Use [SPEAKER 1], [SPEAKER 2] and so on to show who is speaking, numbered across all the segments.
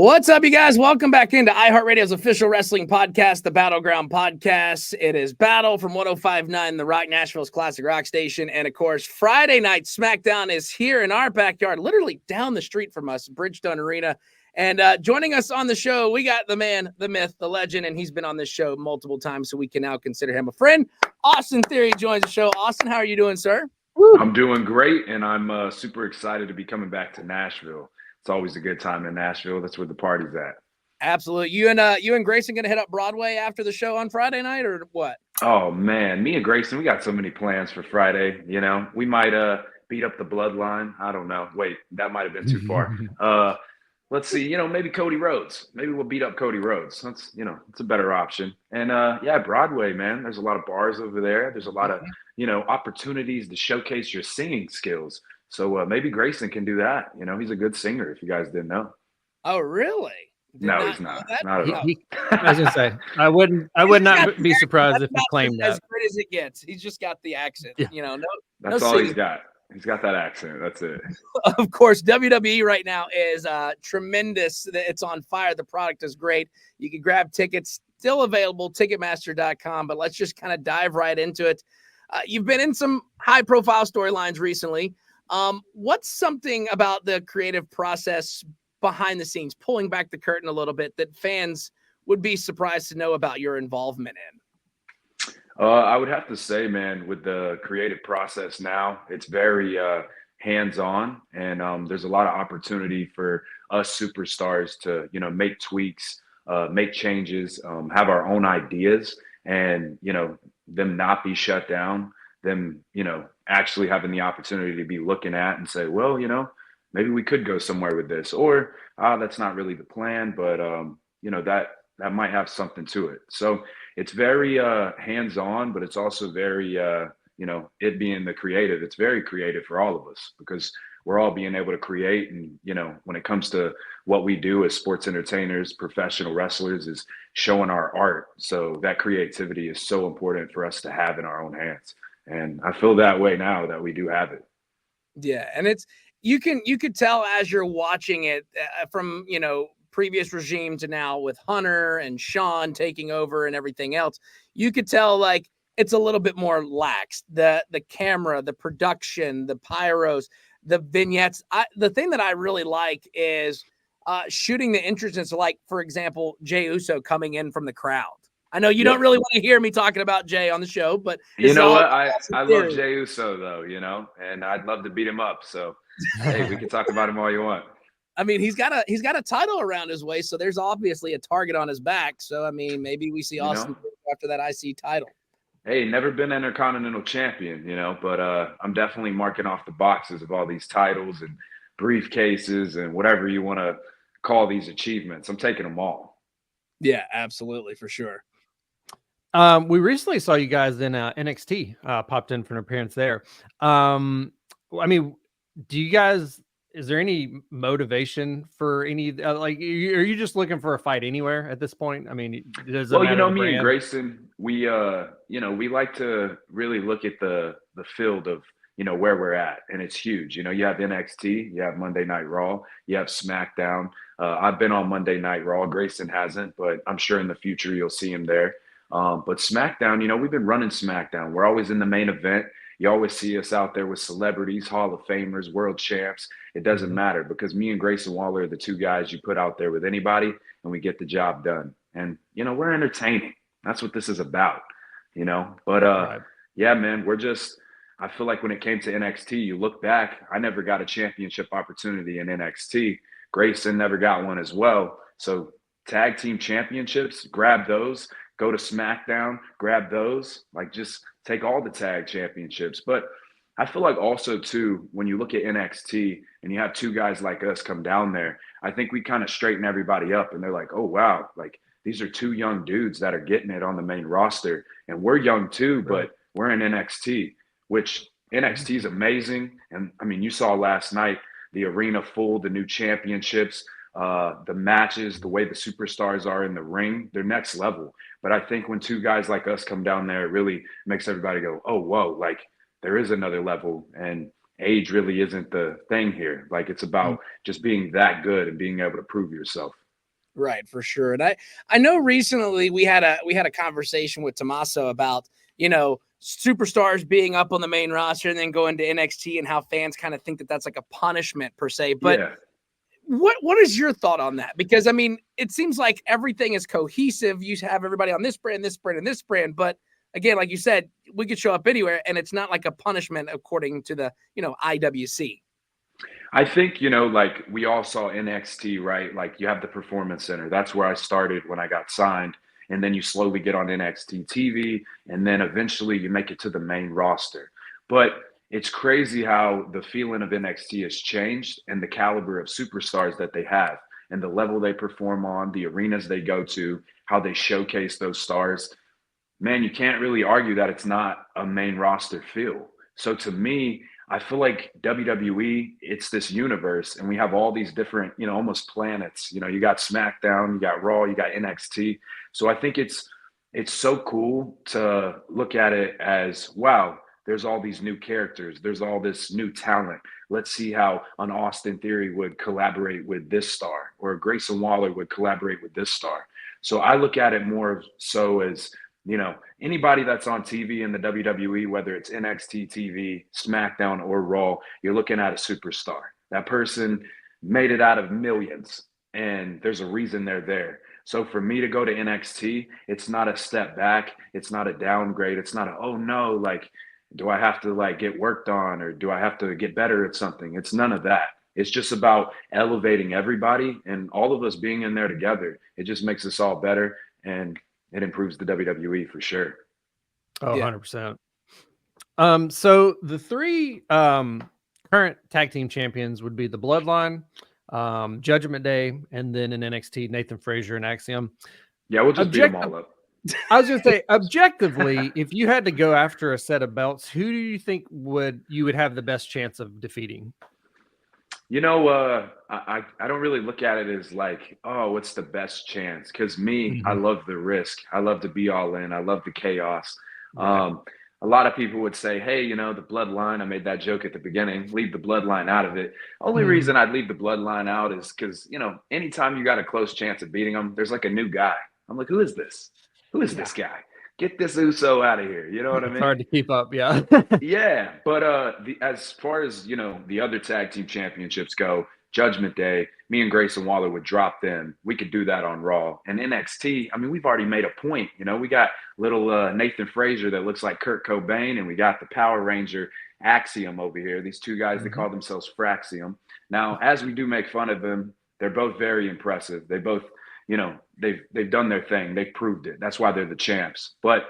[SPEAKER 1] What's up, you guys? Welcome back into iHeartRadio's official wrestling podcast, the Battleground Podcast. It is Battle from 105.9, The Rock, Nashville's classic rock station. And, of course, Friday Night SmackDown is here in our backyard, literally down the street from us, Bridgestone Arena. And joining us on the show, we got the man, the myth, the legend, and he's been on this show multiple times, so we can now consider him a friend. Austin Theory joins the show. Austin, how are you doing, sir?
[SPEAKER 2] I'm doing great, and I'm super excited to be coming back to Nashville. It's always a good time in Nashville. That's where the party's at.
[SPEAKER 1] Absolutely. You and Grayson going to hit up Broadway after the show on Friday night, or what?
[SPEAKER 2] Oh, man. Me and Grayson, we got so many plans for Friday. You know, we might beat up the Bloodline. I don't know. Wait, that might have been too far. Let's see. Maybe Cody Rhodes. Maybe we'll beat up Cody Rhodes. It's a better option. And, Broadway, man. There's a lot of bars over there. There's a lot of, opportunities to showcase your singing skills. So maybe Grayson can do that. He's a good singer, if you guys didn't know.
[SPEAKER 1] Oh, really?
[SPEAKER 2] No, he's not. Not at all.
[SPEAKER 3] I was gonna say I would not be surprised if he claimed that.
[SPEAKER 1] As great as it gets. He's just got the accent.
[SPEAKER 3] Yeah.
[SPEAKER 2] That's all he's got. He's got that accent. That's it.
[SPEAKER 1] Of course, WWE right now is tremendous. It's on fire. The product is great. You can grab tickets, still available, Ticketmaster.com. But let's just kind of dive right into it. You've been in some high-profile storylines recently. What's something about the creative process behind the scenes, pulling back the curtain a little bit, that fans would be surprised to know about your involvement in?
[SPEAKER 2] I would have to say, man, with the creative process now, it's very hands-on, and there's a lot of opportunity for us superstars to, make tweaks, make changes, have our own ideas, and, them not be shut down, them, actually having the opportunity to be looking at and say, well, maybe we could go somewhere with this, or that's not really the plan, but that might have something to it. So it's very hands-on, but it's also very it being the creative. It's very creative for all of us because we're all being able to create. And when it comes to what we do as sports entertainers, professional wrestlers, is showing our art. So that creativity is so important for us to have in our own hands. And I feel that way now that we do have it.
[SPEAKER 1] Yeah, and you could tell as you're watching it from previous regime to now with Hunter and Sean taking over and everything else. You could tell like it's a little bit more lax. The camera, the production, the pyros, the vignettes. The thing that I really like is shooting the entrances. Like, for example, Jey Uso coming in from the crowd. I know you don't really want to hear me talking about Jay on the show, but
[SPEAKER 2] you know what? I love Jey Uso though, and I'd love to beat him up. So hey, we can talk about him all you want.
[SPEAKER 1] I mean, he's got a title around his waist, so there's obviously a target on his back. So I mean, maybe we see Austin after that IC title.
[SPEAKER 2] Hey, never been Intercontinental Champion, but I'm definitely marking off the boxes of all these titles and briefcases and whatever you want to call these achievements. I'm taking them all.
[SPEAKER 1] Yeah, absolutely, for sure.
[SPEAKER 3] We recently saw you guys in NXT, popped in for an appearance there. I mean, is there any motivation for any, are you just looking for a fight anywhere at this point? I mean, does it matter
[SPEAKER 2] me and Grayson, we like to really look at the field of, where we're at. And it's huge. You have NXT, you have Monday Night Raw, you have SmackDown. I've been on Monday Night Raw. Grayson hasn't, but I'm sure in the future you'll see him there. But SmackDown, we've been running SmackDown. We're always in the main event. You always see us out there with celebrities, Hall of Famers, world champs. It doesn't matter because me and Grayson Waller are the two guys you put out there with anybody, and we get the job done. And, we're entertaining. That's what this is about, But,
[SPEAKER 3] right.
[SPEAKER 2] Yeah, man, I feel like when it came to NXT, you look back, I never got a championship opportunity in NXT. Grayson never got one as well. So tag team championships, grab those. Go to SmackDown, grab those, just take all the tag championships. But I feel like also, too, when you look at NXT and you have two guys like us come down there, I think we kind of straighten everybody up. And they're like, oh, wow, these are two young dudes that are getting it on the main roster. And we're young, too, but we're in NXT, which NXT is amazing. And, I mean, you saw last night the arena full, the new championships, the matches, the way the superstars are in the ring, they're next level. But I think when two guys like us come down there, it really makes everybody go, oh, whoa, there is another level. And age really isn't the thing here. It's about just being that good and being able to prove yourself.
[SPEAKER 1] Right, for sure. And I know recently we had a conversation with Tommaso about, superstars being up on the main roster and then going to NXT and how fans kind of think that that's like a punishment per se. But
[SPEAKER 2] Yeah.
[SPEAKER 1] what is your thought on that? Because I mean, it seems like everything is cohesive. You have everybody on this brand, this brand, and this brand, but again, like you said, we could show up anywhere and it's not like a punishment according to the, IWC.
[SPEAKER 2] I think, like we all saw NXT, right? Like you have the Performance Center. That's where I started when I got signed. And then you slowly get on NXT TV. And then eventually you make it to the main roster. But it's crazy how the feeling of NXT has changed and the caliber of superstars that they have and the level they perform on, the arenas they go to, how they showcase those stars. Man, you can't really argue that it's not a main roster feel. So to me, I feel like WWE, it's this universe, and we have all these different, almost planets. You got SmackDown, you got Raw, you got NXT. So I think it's so cool to look at it as, wow, there's all these new characters, there's all this new talent. Let's see how an Austin Theory would collaborate with this star, or a Grayson Waller would collaborate with this star. So I look at it more so as, anybody that's on TV in the WWE, whether it's NXT TV, SmackDown, or Raw, you're looking at a superstar. That person made it out of millions, and there's a reason they're there. So for me to go to NXT, it's not a step back. It's not a downgrade. It's not a, oh no, like, do I have to like get worked on, or do I have to get better at something? It's none of that. It's just about elevating everybody, and all of us being in there together. It just makes us all better. And it improves the WWE for sure.
[SPEAKER 3] Oh,
[SPEAKER 1] Yeah.
[SPEAKER 3] 100%. So the three current tag team champions would be the Bloodline, Judgment Day, and then in NXT, Nathan Frazier and Axiom.
[SPEAKER 2] Yeah, we'll just beat them all up.
[SPEAKER 3] I was going to say, objectively, if you had to go after a set of belts, who do you think you would have the best chance of defeating?
[SPEAKER 2] I don't really look at it as like, oh, what's the best chance? Because me, I love the risk. I love to be all in. I love the chaos.
[SPEAKER 3] Right.
[SPEAKER 2] A lot of people would say, hey, the bloodline, I made that joke at the beginning, leave the bloodline out of it. Only reason I'd leave the bloodline out is because, anytime you got a close chance of beating them, there's like a new guy. I'm like, who is this? Who is this guy? Get this Uso out of here. You know what I mean?
[SPEAKER 3] It's hard to keep up. Yeah.
[SPEAKER 2] Yeah, but as far as the other tag team championships go, Judgment Day, me and Grayson Waller would drop them. We could do that on Raw. And NXT, I mean, we've already made a point. We got little Nathan Frazier that looks like Kurt Cobain, and we got the Power Ranger Axiom over here. These two guys that call themselves Fraxium. Now, as we do make fun of them, they're both very impressive. They both, they've done their thing. They've proved it. That's why they're the champs. But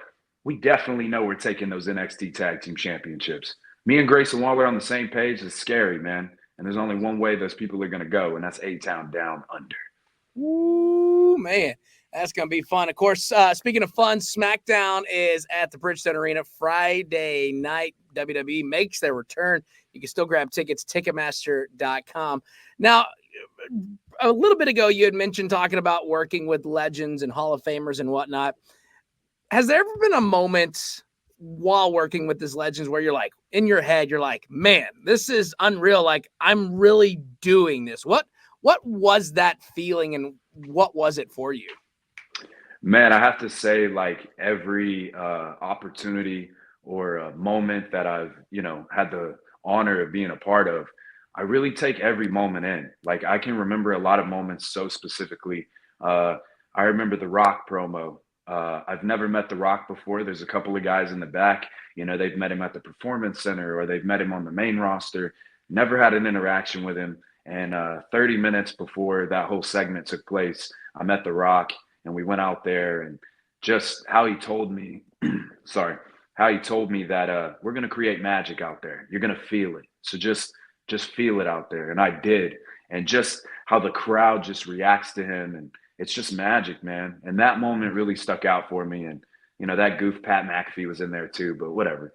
[SPEAKER 2] we definitely know we're taking those NXT Tag Team Championships. Me and Grayson Waller on the same page is scary, man. And there's only one way those people are going to go, and that's A-Town Down Under.
[SPEAKER 1] Ooh, man. That's going to be fun. Of course, speaking of fun, SmackDown is at the Bridgestone Arena Friday night. WWE makes their return. You can still grab tickets, Ticketmaster.com. Now, a little bit ago, you had mentioned talking about working with legends and Hall of Famers and whatnot. Has there ever been a moment while working with these legends where you're like, in your head, you're like, man, this is unreal. Like, I'm really doing this. What was that feeling, and what was it for you?
[SPEAKER 2] Man, I have to say, like, every opportunity or moment that I've, had the honor of being a part of, I really take every moment in. Like, I can remember a lot of moments so specifically. I remember the Rock promo. I've never met The Rock before. There's a couple of guys in the back, they've met him at the Performance Center, or they've met him on the main roster. Never had an interaction with him. And 30 minutes before that whole segment took place, I met The Rock, and we went out there, and just how he told me, how he told me that we're going to create magic out there. You're going to feel it. So just feel it out there. And I did. And just how the crowd just reacts to him, and it's just magic, man. And that moment really stuck out for me. And, that goof Pat McAfee was in there too, but whatever.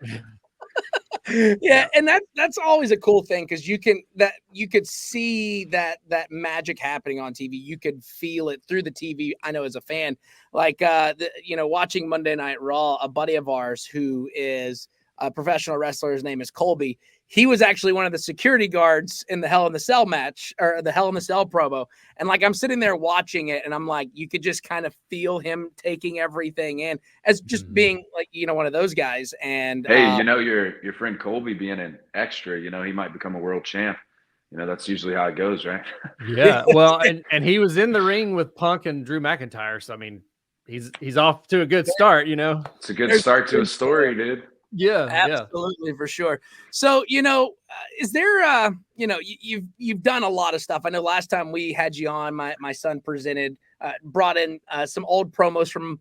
[SPEAKER 1] Yeah, and that's always a cool thing, because you could see that magic happening on TV. You could feel it through the TV. I know as a fan, like watching Monday Night Raw, a buddy of ours who is a professional wrestler, his name is Colby. he was actually one of the security guards in the Hell in the Cell match, or the Hell in the Cell promo. And like, I'm sitting there watching it and I'm like, you could just kind of feel him taking everything in as just being like, one of those guys. And
[SPEAKER 2] Hey, your friend Colby being an extra, he might become a world champ. That's usually how it goes, right?
[SPEAKER 3] Yeah. Well, and he was in the ring with Punk and Drew McIntyre. So I mean, he's off to a good start,
[SPEAKER 2] It's a good start to a story, dude.
[SPEAKER 3] Yeah.
[SPEAKER 1] Absolutely, for sure. So, is there, you've done a lot of stuff. I know last time we had you on, my son brought in some old promos from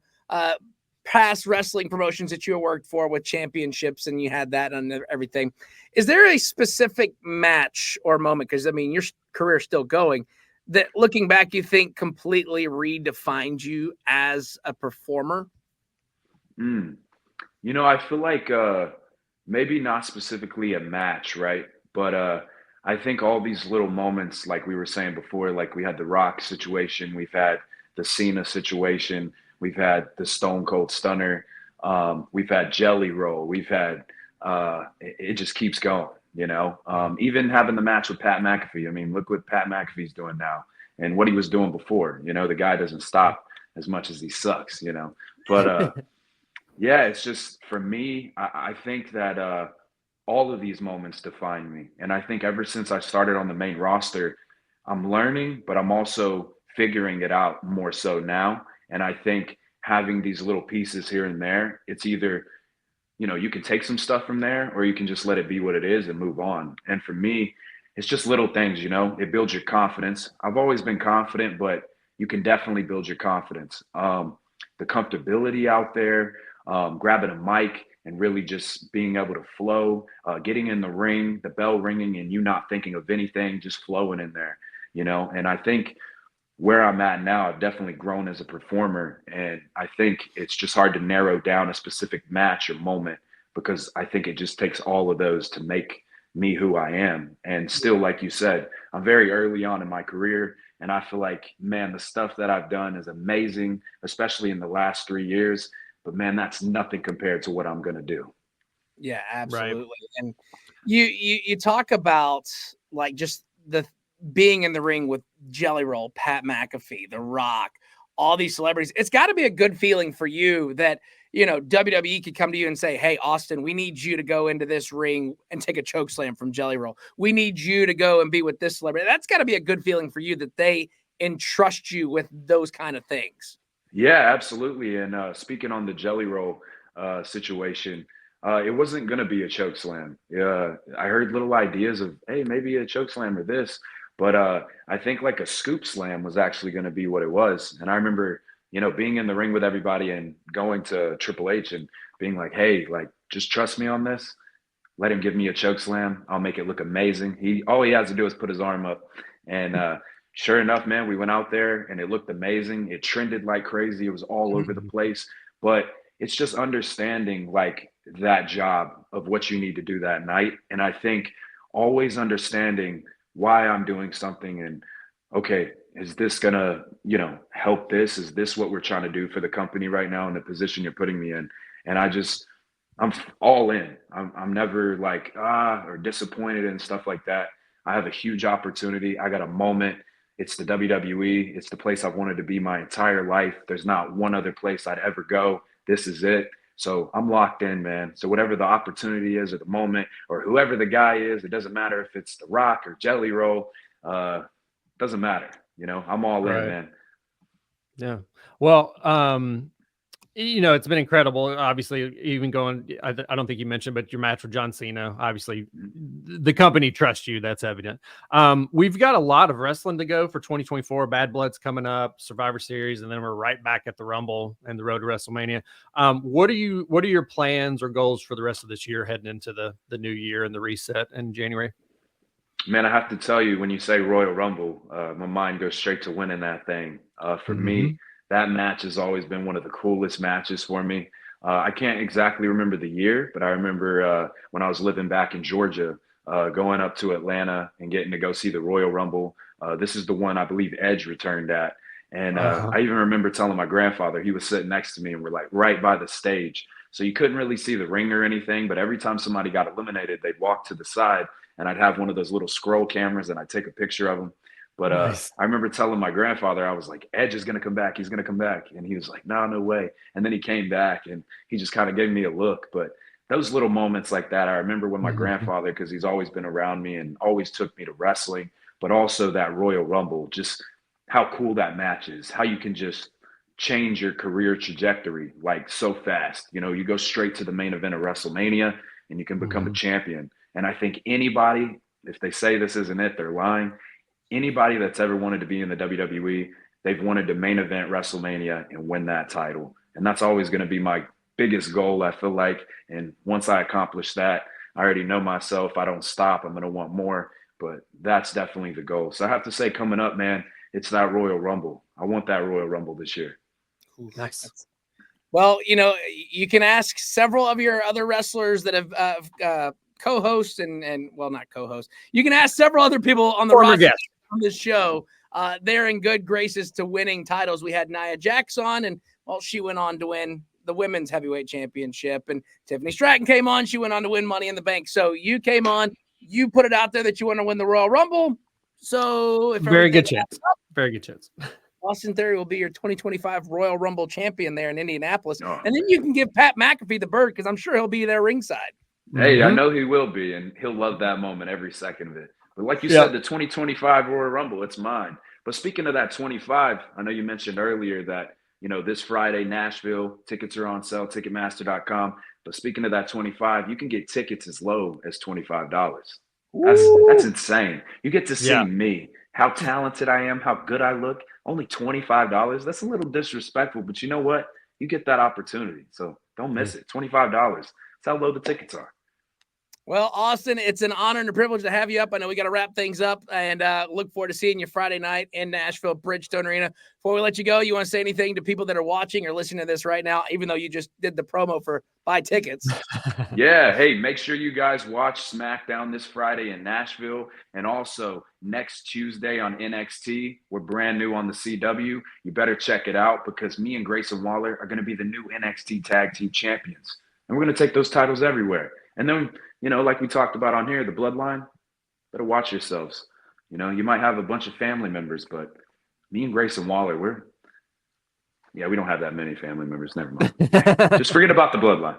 [SPEAKER 1] past wrestling promotions that you worked for with championships, and you had that and everything. Is there a specific match or moment? Because I mean, your career's still going, that looking back, you think completely redefined you as a performer?
[SPEAKER 2] I feel like maybe not specifically a match, right? But I think all these little moments, like we were saying before, like we had the Rock situation, we've had the Cena situation, we've had the Stone Cold Stunner, we've had Jelly Roll, we've had it just keeps going, Even having the match with Pat McAfee. I mean, look what Pat McAfee's doing now and what he was doing before. The guy doesn't stop as much as he sucks, But yeah, it's just for me, I think that all of these moments define me. And I think ever since I started on the main roster, I'm learning, but I'm also figuring it out more so now. And I think having these little pieces here and there, it's either, you can take some stuff from there or you can just let it be what it is and move on. And for me, it's just little things, it builds your confidence. I've always been confident, but you can definitely build your confidence. The comfortability out there, grabbing a mic and really just being able to flow, getting in the ring, the bell ringing and you not thinking of anything, just flowing in there, And I think where I'm at now, I've definitely grown as a performer. And I think it's just hard to narrow down a specific match or moment because I think it just takes all of those to make me who I am. And still, like you said, I'm very early on in my career. And I feel like, man, the stuff that I've done is amazing, especially in the last 3 years. But man, that's nothing compared to what I'm going to do.
[SPEAKER 1] Yeah, absolutely.
[SPEAKER 3] Right.
[SPEAKER 1] And you talk about like just the being in the ring with Jelly Roll, Pat McAfee, The Rock, all these celebrities. It's got to be a good feeling for you that, WWE could come to you and say, "Hey, Austin, we need you to go into this ring and take a choke slam from Jelly Roll. We need you to go and be with this celebrity." That's got to be a good feeling for you that they entrust you with those kind of things.
[SPEAKER 2] Yeah, absolutely. And speaking on the Jelly Roll situation, it wasn't going to be a choke slam. I heard little ideas of, hey, maybe a choke slam or this, but I think like a scoop slam was actually going to be what it was. And I remember, being in the ring with everybody and going to Triple H and being like, hey, like, just trust me on this. Let him give me a choke slam. I'll make it look amazing. All he has to do is put his arm up. And sure enough, man, we went out there and it looked amazing. It trended like crazy. It was all over the place. But it's just understanding like that job of what you need to do that night. And I think always understanding why I'm doing something and, okay, is this gonna, help this? Is this what we're trying to do for the company right now in the position you're putting me in? And I'm all in. I'm never like, or disappointed and stuff like that. I have a huge opportunity. I got a moment. It's the WWE. It's the place I've wanted to be my entire life. There's not one other place I'd ever go. This is it. So I'm locked in, man. So whatever the opportunity is at the moment, or whoever the guy is, it doesn't matter if it's The Rock or Jelly Roll. Doesn't matter. I'm all in, man.
[SPEAKER 3] Yeah. Well, it's been incredible. Obviously, even going, I don't think you mentioned, but your match with John Cena, obviously the company trusts you. That's evident. We've got a lot of wrestling to go for 2024. Bad Blood's coming up, Survivor Series, and then we're right back at the Rumble and the road to WrestleMania. What are your plans or goals for the rest of this year heading into the new year and the reset in January?
[SPEAKER 2] Man, I have to tell you, when you say Royal Rumble, my mind goes straight to winning that thing. For me, that match has always been one of the coolest matches for me. I can't exactly remember the year, but I remember when I was living back in Georgia, going up to Atlanta and getting to go see the Royal Rumble. This is the one I believe Edge returned at. And I even remember telling my grandfather, he was sitting next to me and we're like right by the stage. So you couldn't really see the ring or anything. But every time somebody got eliminated, they'd walk to the side, and I'd have one of those little scroll cameras, and I'd take a picture of them. But
[SPEAKER 3] Nice.
[SPEAKER 2] I remember telling my grandfather, I was like, Edge is going to come back. He's going to come back. And he was like, no, no way. And then he came back, and he just kind of gave me a look. But those little moments like that, I remember when my grandfather, because he's always been around me and always took me to wrestling, but also that Royal Rumble, just how cool that match is, how you can just change your career trajectory like so fast. You know, you go straight to the main event of WrestleMania and you can become a champion. And I think anybody, if they say this isn't it, they're lying. Anybody that's ever wanted to be in the WWE, they've wanted to main event WrestleMania and win that title. And that's always going to be my biggest goal, I feel like. And once I accomplish that, I already know myself. I don't stop. I'm going to want more. But that's definitely the goal. So I have to say, coming up, man, it's that Royal Rumble. I want that Royal Rumble this year.
[SPEAKER 3] Nice.
[SPEAKER 1] Well, you know, you can ask several of your other wrestlers that have co-hosts and well, not co-hosts. You can ask several other people on the
[SPEAKER 3] Former
[SPEAKER 1] roster
[SPEAKER 3] guest
[SPEAKER 1] on this show. They're in good graces to winning titles. We had Nia Jax on, and well, she went on to win the women's heavyweight championship. And Tiffany Stratton came on. She went on to win Money in the Bank. So you came on. You put it out there that you want to win the Royal Rumble. So if
[SPEAKER 3] very good chance. Very good chance.
[SPEAKER 1] Austin Theory will be your 2025 Royal Rumble champion there in Indianapolis.
[SPEAKER 2] Oh.
[SPEAKER 1] And then you can give Pat McAfee the bird because I'm sure he'll be there ringside.
[SPEAKER 2] Hey, I know he will be, and he'll love that moment every second of it. But like you said, the 2025 Royal Rumble, it's mine. But speaking of that 25, I know you mentioned earlier that, you know, this Friday, Nashville, tickets are on sale, Ticketmaster.com. But speaking of that 25, you can get tickets as low as $25. That's insane. You get to see me, how talented I am, how good I look. Only $25. That's a little disrespectful, but you know what? You get that opportunity. So don't miss it. $25. That's how low the tickets are.
[SPEAKER 1] Well, Austin, it's an honor and a privilege to have you up. I know we got to wrap things up and look forward to seeing you Friday night in Nashville, Bridgestone Arena. Before we let you go, you want to say anything to people that are watching or listening to this right now, even though you just did the promo for buy tickets?
[SPEAKER 2] Yeah. Hey, make sure you guys watch SmackDown this Friday in Nashville. And also next Tuesday on NXT. We're brand new on the CW. You better check it out because me and Grayson Waller are going to be the new NXT Tag Team Champions. And we're going to take those titles everywhere. And then, you know, like we talked about on here, the bloodline, better watch yourselves. You know, you might have a bunch of family members, but me and Grayson Waller, we don't have that many family members. Never mind. Just forget about the bloodline.